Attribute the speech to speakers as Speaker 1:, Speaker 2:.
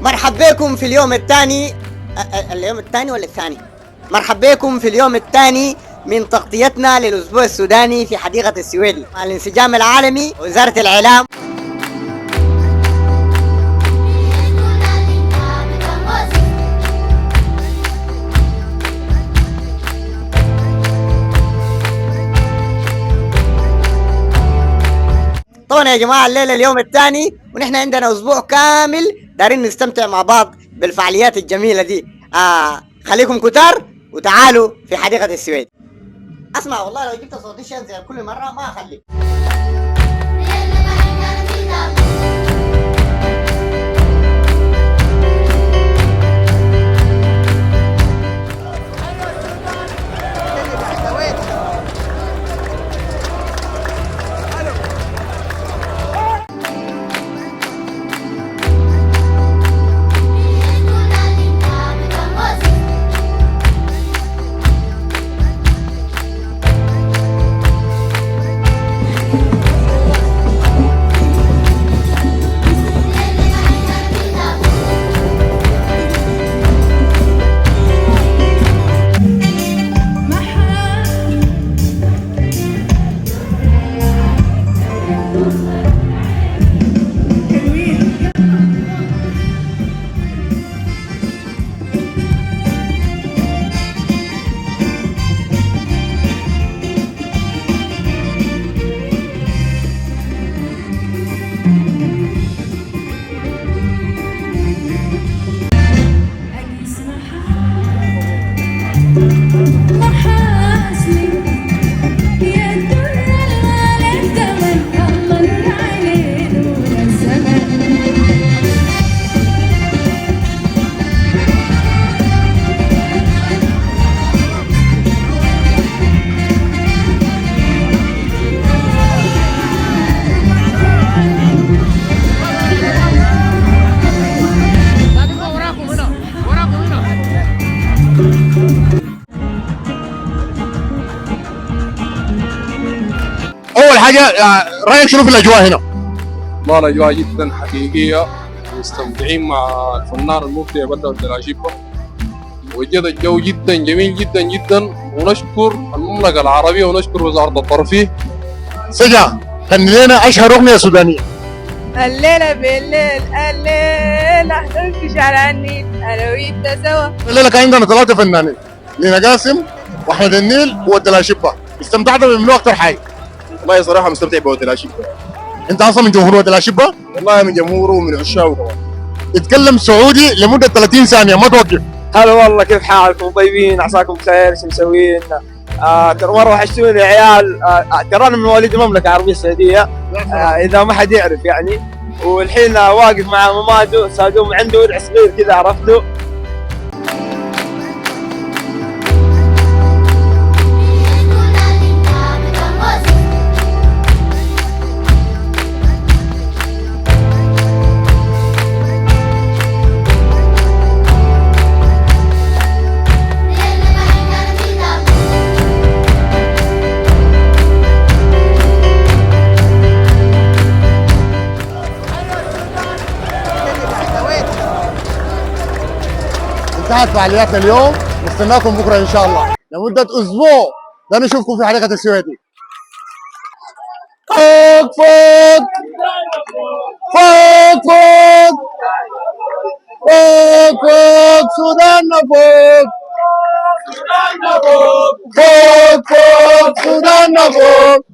Speaker 1: مرحبا بكم في اليوم الثاني. اليوم الثاني ولا الثاني؟ مرحبا بكم في اليوم الثاني من تغطيتنا للأسبوع السوداني في حديقة السويدي مع الانسجام العالمي ووزارة الإعلام. طبعا يا جماعة الليلة اليوم الثاني ونحن عندنا أسبوع كامل دارين نستمتع مع بعض بالفعاليات الجميلة دي. خليكم كتار وتعالوا في حديقة السويد. اسمع والله لو جبت صوتي زي كل مرة ما أخليك.
Speaker 2: اول حاجه رايك شنو في الاجواء هنا؟
Speaker 3: والله الاجواء جدا حقيقيه، مستمتعين مع الفنان المبدع بدر الدلاشيبه، وجد الجو جدا جميل جدا جدا، ونشكر المملكه العربيه ونشكر وزاره الترفيه.
Speaker 2: سجا غني لنا اشهر اغنيه سودانيه.
Speaker 4: الليله بالليل الليله نمشي شارع النيل انا وانت سوا.
Speaker 2: الليله كان عندنا 3 فنانين، لينا قاسم واحمد النيل والدلاشيبه. استمتعت بمنو اكثر حاجه؟
Speaker 3: والله صراحه مستمتع بودلاشيبه.
Speaker 2: انت اصلا من جمهور الدلاشيبه؟
Speaker 3: والله من جمهوره ومن عشاقه كمان.
Speaker 2: اتكلم سعودي لمده 30 ثانيه ما توقف.
Speaker 5: هلا والله، كيف حالكم؟ طيبين؟ عساكم بخير؟ ايش مسوين؟ ترى مره وحشتوني يا عيال. ترى انا من مواليد المملكه العربيه السعوديه، اذا ما حد يعرف يعني. والحين واقف مع مامادو سادوم، عنده ولع صغير كذا، عرفته.
Speaker 2: انتهت فعالياتنا اليوم، نستناكم بكره ان شاء الله لمده اسبوع. ده نشوفكم في حديقه السويدي. فوق فوق فوق فوق فوق فوق سوداننا فوق فوق فوق سوداننا فوق.